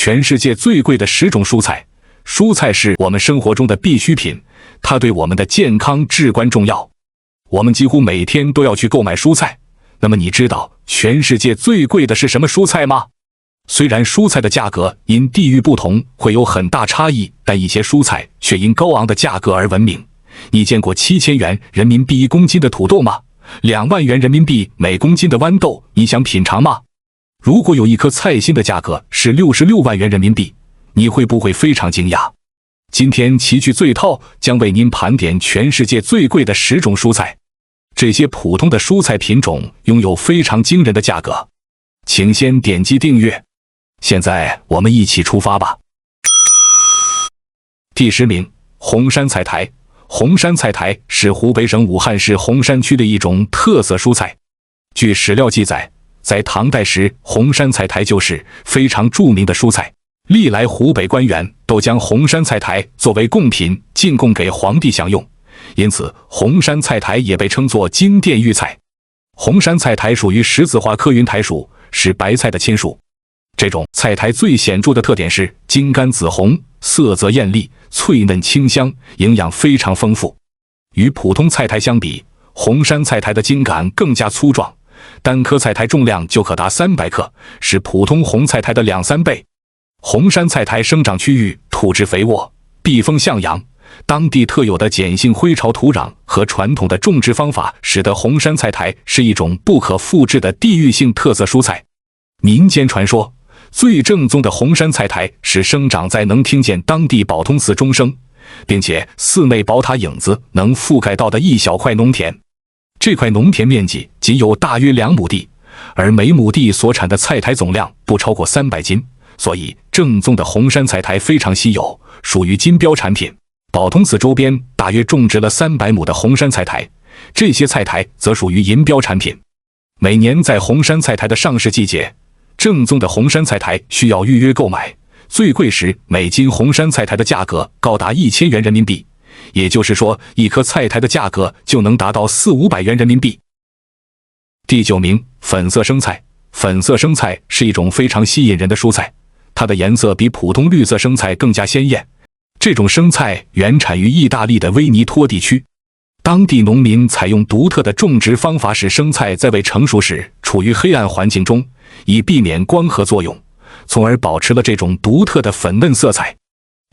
全世界最贵的10种蔬菜。蔬菜是我们生活中的必需品，它对我们的健康至关重要。我们几乎每天都要去购买蔬菜。那么你知道全世界最贵的是什么蔬菜吗？虽然蔬菜的价格因地域不同会有很大差异，但一些蔬菜却因高昂的价格而闻名。你见过7000元人民币1公斤的土豆吗？2万元人民币每公斤的豌豆，你想品尝吗？如果有一颗菜心的价格是66万元人民币，你会不会非常惊讶？今天奇趣最套将为您盘点全世界最贵的10种蔬菜。这些普通的蔬菜品种拥有非常惊人的价格。请先点击订阅。现在我们一起出发吧。第10名，红山菜苔。红山菜苔是湖北省武汉市洪山区的一种特色蔬菜。据史料记载，在唐代时，红山菜苔就是非常著名的蔬菜。历来湖北官员都将红山菜苔作为贡品进贡给皇帝享用，因此红山菜苔也被称作金殿玉菜。红山菜苔属于十字花科云苔属，是白菜的亲属。这种菜苔最显著的特点是茎干紫红，色泽艳丽，脆嫩清香，营养非常丰富。与普通菜苔相比，红山菜苔的茎秆更加粗壮，单颗菜苔重量就可达300克，是普通红菜苔的2-3倍。红山菜苔生长区域土质肥沃，避风向阳，当地特有的碱性灰潮土壤和传统的种植方法，使得红山菜苔是一种不可复制的地域性特色蔬菜。民间传说，最正宗的红山菜苔是生长在能听见当地宝通寺钟声，并且寺内宝塔影子能覆盖到的一小块农田。这块农田面积仅有大约2亩地，而每亩地所产的菜苔总量不超过300斤，所以正宗的红山菜苔非常稀有，属于金标产品。宝通寺周边大约种植了300亩的红山菜苔，这些菜苔则属于银标产品。每年在红山菜苔的上市季节，正宗的红山菜苔需要预约购买，最贵时每斤红山菜苔的价格高达1000元人民币，也就是说一颗菜苔的价格就能达到400-500元人民币。第9名，粉色生菜。粉色生菜是一种非常吸引人的蔬菜，它的颜色比普通绿色生菜更加鲜艳。这种生菜原产于意大利的威尼托地区，当地农民采用独特的种植方法，使生菜在未成熟时处于黑暗环境中，以避免光合作用，从而保持了这种独特的粉嫩色彩。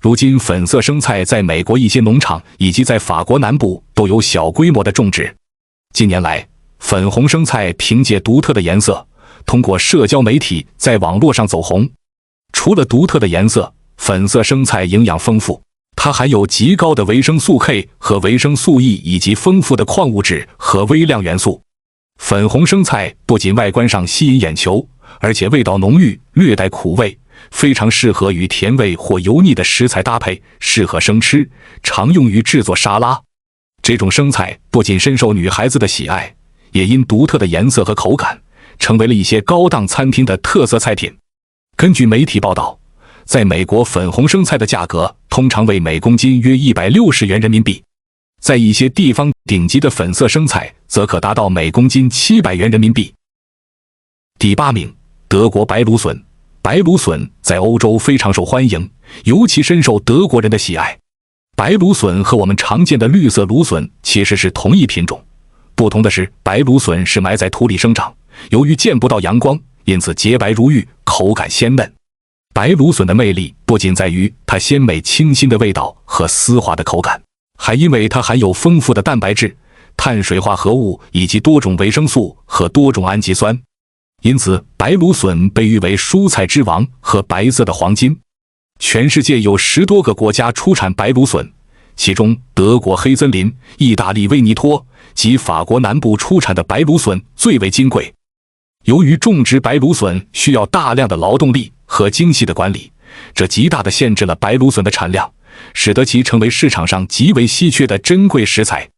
如今粉色生菜在美国一些农场以及在法国南部都有小规模的种植。近年来，粉红生菜凭借独特的颜色，通过社交媒体在网络上走红。除了独特的颜色，粉色生菜营养丰富，它含有极高的维生素 K 和维生素 E 以及丰富的矿物质和微量元素。粉红生菜不仅外观上吸引眼球，而且味道浓郁，略带苦味，非常适合与甜味或油腻的食材搭配，适合生吃，常用于制作沙拉。这种生菜不仅深受女孩子的喜爱，也因独特的颜色和口感，成为了一些高档餐厅的特色菜品。根据媒体报道，在美国粉红生菜的价格通常为每公斤约160元人民币，在一些地方顶级的粉色生菜则可达到每公斤700元人民币。第8名，德国白芦笋。白芦笋在欧洲非常受欢迎，尤其深受德国人的喜爱。白芦笋和我们常见的绿色芦笋其实是同一品种，不同的是白芦笋是埋在土里生长，由于见不到阳光，因此洁白如玉，口感鲜嫩。白芦笋的魅力不仅在于它鲜美清新的味道和丝滑的口感，还因为它含有丰富的蛋白质、碳水化合物以及多种维生素和多种氨基酸，因此白芦笋被誉为蔬菜之王和白色的黄金。全世界有10多个国家出产白芦笋，其中德国黑森林、意大利威尼托及法国南部出产的白芦笋最为金贵。由于种植白芦笋需要大量的劳动力和精细的管理，这极大地限制了白芦笋的产量，使得其成为市场上极为稀缺的珍贵食材。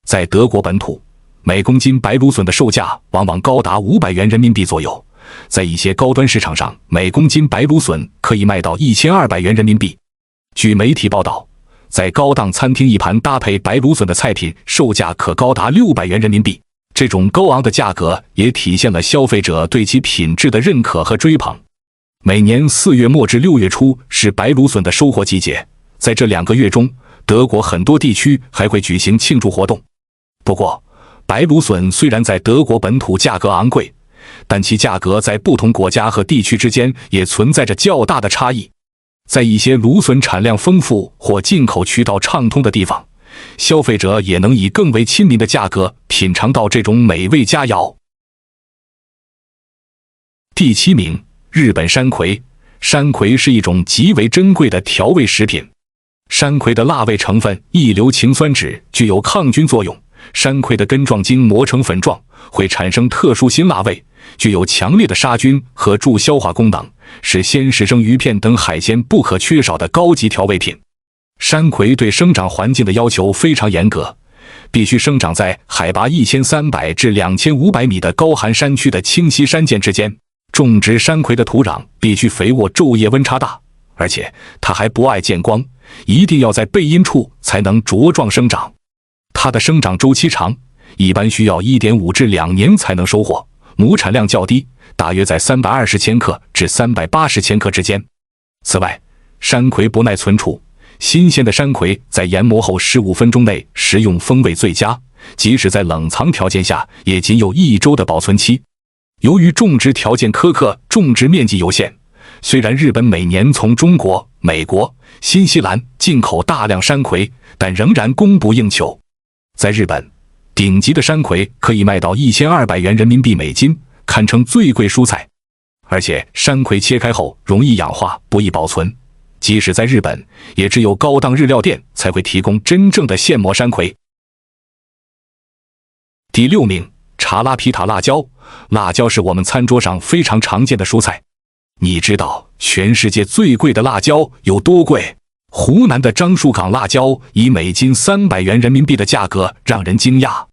在德国本土，每公斤白芦笋的售价往往高达500元人民币左右，在一些高端市场上，每公斤白芦笋可以卖到1200元人民币。据媒体报道，在高档餐厅一盘搭配白芦笋的菜品售价可高达600元人民币。这种高昂的价格也体现了消费者对其品质的认可和追捧。每年4月末至6月初是白芦笋的收获季节，在这2个月中，德国很多地区还会举行庆祝活动。不过，白芦笋虽然在德国本土价格昂贵，但其价格在不同国家和地区之间也存在着较大的差异。在一些芦笋产量丰富或进口渠道畅通的地方，消费者也能以更为亲民的价格品尝到这种美味佳肴。第7名，日本山葵。山葵是一种极为珍贵的调味食品。山葵的辣味成分异硫氰酸酯具有抗菌作用。山葵的根状经磨成粉状，会产生特殊辛辣味，具有强烈的杀菌和助消化功能，是鲜食生鱼片等海鲜不可缺少的高级调味品。山葵对生长环境的要求非常严格，必须生长在海拔1300至2500米的高寒山区的清溪山涧之间。种植山葵的土壤必须肥沃，昼夜温差大，而且它还不爱见光，一定要在背阴处才能茁壮生长。它的生长周期长，一般需要1.5至2年才能收获，亩产量较低，大约在320千克至380千克之间。此外，山葵不耐存储，新鲜的山葵在研磨后15分钟内食用风味最佳，即使在冷藏条件下也仅有1周的保存期。由于种植条件苛刻，种植面积有限，虽然日本每年从中国、美国、新西兰进口大量山葵，但仍然供不应求。在日本，顶级的山葵可以卖到1200元人民币每斤，堪称最贵蔬菜。而且山葵切开后容易氧化，不易保存，即使在日本，也只有高档日料店才会提供真正的现磨山葵。第6名，查拉皮塔辣椒。辣椒是我们餐桌上非常常见的蔬菜。你知道全世界最贵的辣椒有多贵？湖南的樟树港辣椒以每斤300元人民币的价格让人惊讶。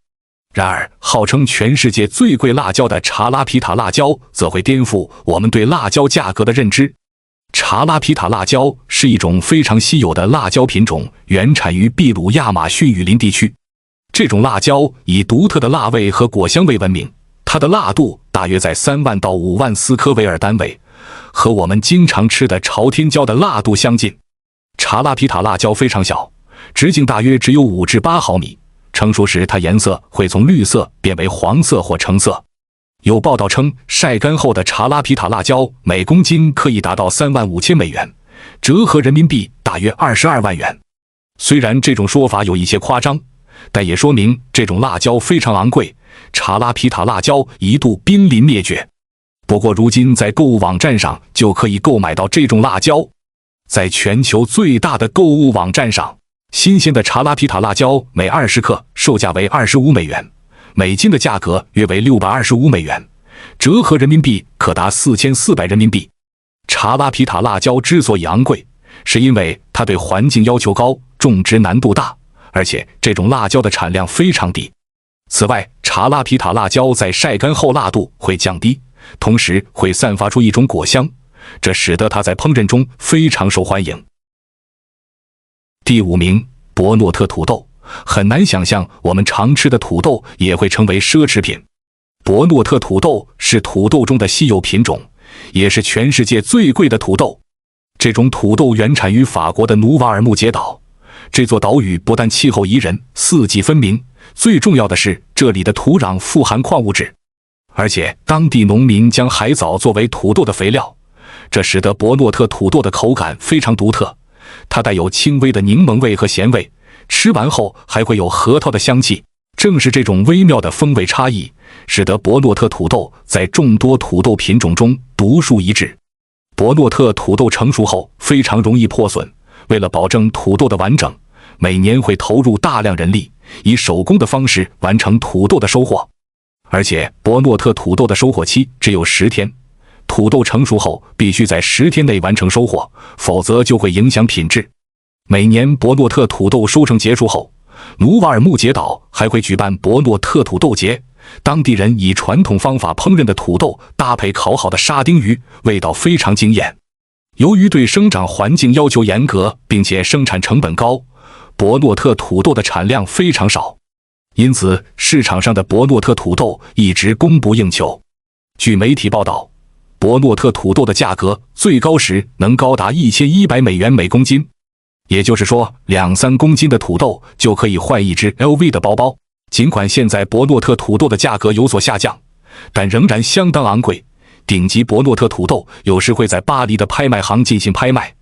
然而，号称全世界最贵辣椒的查拉皮塔辣椒则会颠覆我们对辣椒价格的认知。查拉皮塔辣椒是一种非常稀有的辣椒品种，原产于秘鲁亚马逊雨林地区。这种辣椒以独特的辣味和果香味闻名，它的辣度大约在3万到5万斯科维尔单位，和我们经常吃的朝天椒的辣度相近。查拉皮塔辣椒非常小，直径大约只有5至8毫米，成熟时它颜色会从绿色变为黄色或橙色。有报道称，晒干后的查拉皮塔辣椒每公斤可以达到35000美元，折合人民币大约22万元。虽然这种说法有一些夸张，但也说明这种辣椒非常昂贵，查拉皮塔辣椒一度濒临灭绝。不过如今在购物网站上就可以购买到这种辣椒。在全球最大的购物网站上，新鲜的查拉皮塔辣椒每20克售价为25美元，每斤的价格约为625美元，折合人民币可达4400人民币。查拉皮塔辣椒之所以昂贵，是因为它对环境要求高，种植难度大，而且这种辣椒的产量非常低。此外，查拉皮塔辣椒在晒干后辣度会降低，同时会散发出一种果香，这使得它在烹饪中非常受欢迎。第5名，博诺特土豆。很难想象我们常吃的土豆也会成为奢侈品。博诺特土豆是土豆中的稀有品种，也是全世界最贵的土豆。这种土豆原产于法国的努瓦尔木杰岛，这座岛屿不但气候宜人，四季分明，最重要的是这里的土壤富含矿物质，而且当地农民将海藻作为土豆的肥料，这使得博诺特土豆的口感非常独特，它带有轻微的柠檬味和咸味，吃完后还会有核桃的香气。正是这种微妙的风味差异，使得博诺特土豆在众多土豆品种中独树一帜。博诺特土豆成熟后非常容易破损，为了保证土豆的完整，每年会投入大量人力，以手工的方式完成土豆的收获。而且博诺特土豆的收获期只有10天，土豆成熟后必须在10天内完成收获，否则就会影响品质。每年博诺特土豆收成结束后，努瓦尔木杰岛还会举办博诺特土豆节，当地人以传统方法烹饪的土豆搭配烤好的沙丁鱼，味道非常惊艳。由于对生长环境要求严格，并且生产成本高，博诺特土豆的产量非常少，因此市场上的博诺特土豆一直供不应求。据媒体报道，博诺特土豆的价格最高时能高达1100美元每公斤，也就是说2-3公斤的土豆就可以换一只 LV 的包包。尽管现在博诺特土豆的价格有所下降，但仍然相当昂贵。顶级博诺特土豆有时会在巴黎的拍卖行进行拍卖，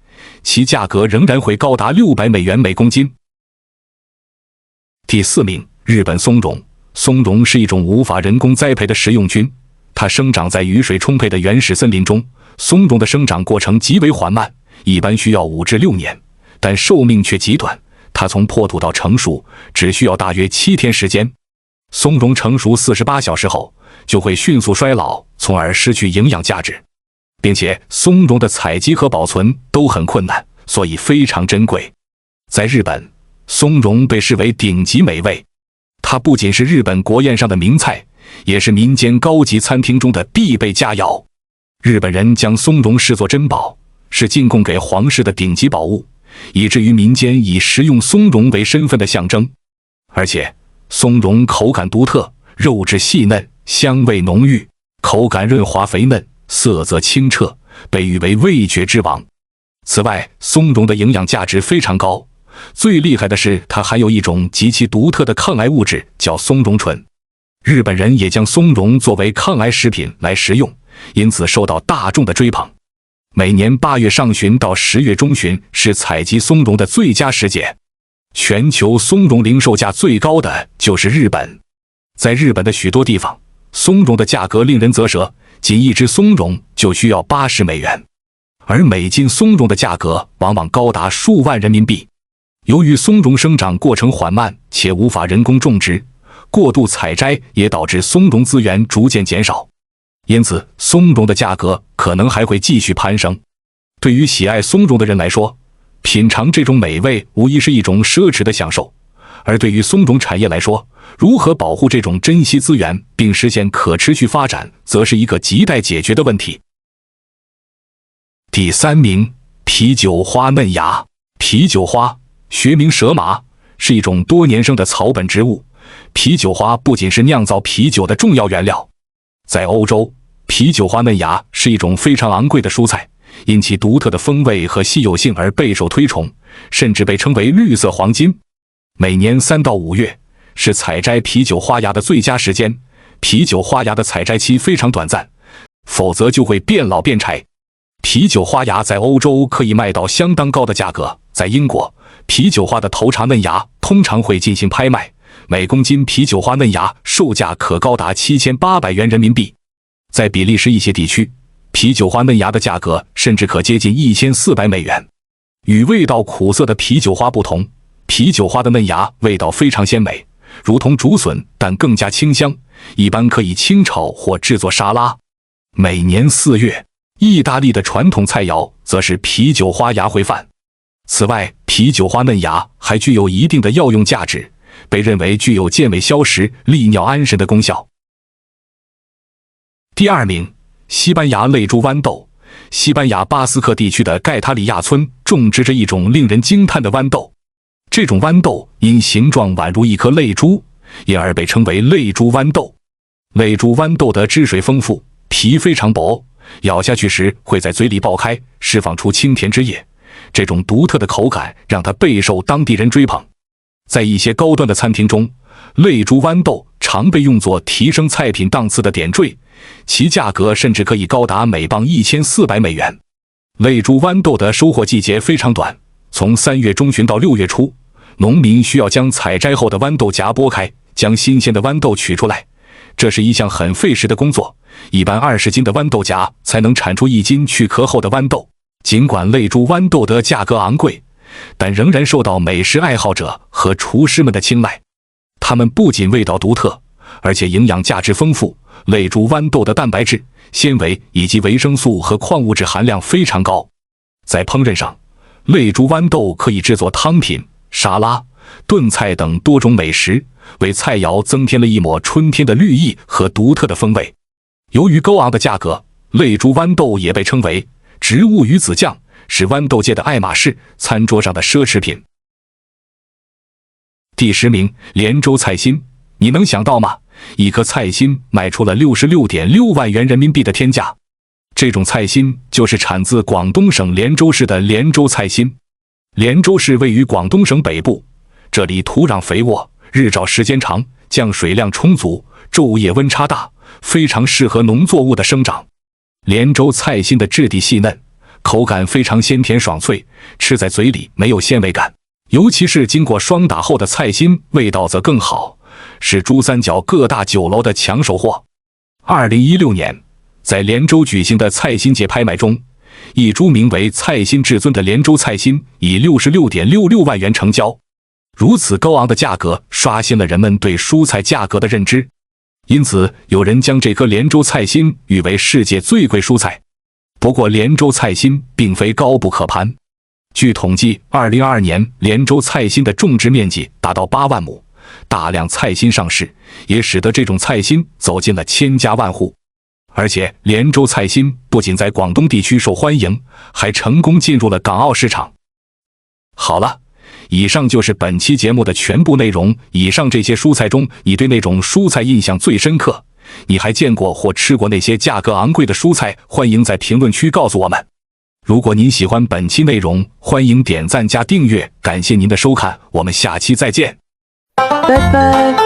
其价格仍然会高达600美元每公斤。第4名，日本松茸。松茸是一种无法人工栽培的食用菌，它生长在雨水充沛的原始森林中。松茸的生长过程极为缓慢，一般需要5至6年，但寿命却极短。它从破土到成熟只需要大约7天时间。松茸成熟48小时后就会迅速衰老，从而失去营养价值，并且松茸的采集和保存都很困难，所以非常珍贵。在日本，松茸被视为顶级美味，它不仅是日本国宴上的名菜，也是民间高级餐厅中的必备佳肴。日本人将松茸视作珍宝，是进贡给皇室的顶级宝物，以至于民间以食用松茸为身份的象征。而且松茸口感独特，肉质细嫩，香味浓郁，口感润滑肥嫩，色泽清澈，被誉为味觉之王。此外，松茸的营养价值非常高，最厉害的是它含有一种极其独特的抗癌物质，叫松茸醇。日本人也将松茸作为抗癌食品来食用，因此受到大众的追捧。每年8月上旬到10月中旬是采集松茸的最佳时节。全球松茸零售价最高的就是日本。在日本的许多地方，松茸的价格令人啧舌，仅一只松茸就需要80美元，而每斤松茸的价格往往高达数万人民币。由于松茸生长过程缓慢且无法人工种植，过度采摘也导致松茸资源逐渐减少，因此松茸的价格可能还会继续攀升。对于喜爱松茸的人来说，品尝这种美味无疑是一种奢侈的享受，而对于松茸产业来说，如何保护这种珍稀资源并实现可持续发展，则是一个亟待解决的问题。第3名，啤酒花嫩芽。啤酒花学名蛇麻，是一种多年生的草本植物。啤酒花不仅是酿造啤酒的重要原料，在欧洲，啤酒花嫩芽是一种非常昂贵的蔬菜，因其独特的风味和稀有性而备受推崇，甚至被称为绿色黄金。每年3到5月是采摘啤酒花芽的最佳时间。啤酒花芽的采摘期非常短暂，否则就会变老变柴。啤酒花芽在欧洲可以卖到相当高的价格。在英国，啤酒花的头茬嫩芽通常会进行拍卖，每公斤啤酒花嫩芽售价可高达7800元人民币。在比利时一些地区，啤酒花嫩芽的价格甚至可接近1400美元。与味道苦涩的啤酒花不同，啤酒花的嫩芽味道非常鲜美，如同竹笋，但更加清香，一般可以清炒或制作沙拉。每年4月，意大利的传统菜肴则是啤酒花芽烩饭。此外，啤酒花嫩芽还具有一定的药用价值，被认为具有健胃消食、利尿安神的功效。第2名，西班牙泪珠豌豆。西班牙巴斯克地区的盖塔里亚村种植着一种令人惊叹的豌豆，这种豌豆因形状宛如一颗泪珠，因而被称为泪珠豌豆。泪珠豌豆的汁水丰富，皮非常薄，咬下去时会在嘴里爆开，释放出清甜汁液。这种独特的口感让它备受当地人追捧。在一些高端的餐厅中，泪珠豌豆常被用作提升菜品档次的点缀，其价格甚至可以高达每磅1400美元。泪珠豌豆的收获季节非常短，从3月中旬到6月初，农民需要将采摘后的豌豆荚剥开，将新鲜的豌豆取出来。这是一项很费时的工作，一般20斤的豌豆荚才能产出1斤去壳后的豌豆。尽管泪珠豌豆的价格昂贵，但仍然受到美食爱好者和厨师们的青睐。它们不仅味道独特，而且营养价值丰富。泪珠豌豆的蛋白质、纤维以及维生素和矿物质含量非常高。在烹饪上，泪珠豌豆可以制作汤品、沙拉、炖菜等多种美食，为菜肴增添了一抹春天的绿意和独特的风味。由于高昂的价格，泪珠豌豆也被称为植物鱼子酱，是豌豆界的爱马仕，餐桌上的奢侈品。第10名，连州菜心。你能想到吗？一颗菜心卖出了66.6万元人民币的天价。这种菜心就是产自广东省连州市的连州菜心。连州市位于广东省北部，这里土壤肥沃，日照时间长，降水量充足，昼夜温差大，非常适合农作物的生长。连州菜心的质地细嫩，口感非常鲜甜爽脆，吃在嘴里没有鲜味感，尤其是经过霜打后的菜心，味道则更好，是珠三角各大酒楼的抢手货。2016年，在连州举行的菜心节拍卖中，一株名为菜心至尊的连州菜心以66.66万元成交。如此高昂的价格刷新了人们对蔬菜价格的认知，因此有人将这颗连州菜心誉为世界最贵蔬菜。不过连州菜心并非高不可攀，据统计2022年连州菜心的种植面积达到8万亩，大量菜心上市，也使得这种菜心走进了千家万户。而且连州菜心不仅在广东地区受欢迎，还成功进入了港澳市场。好了，以上就是本期节目的全部内容。以上这些蔬菜中，你对哪种蔬菜印象最深刻？你还见过或吃过那些价格昂贵的蔬菜？欢迎在评论区告诉我们。如果您喜欢本期内容，欢迎点赞加订阅，感谢您的收看，我们下期再见。拜拜。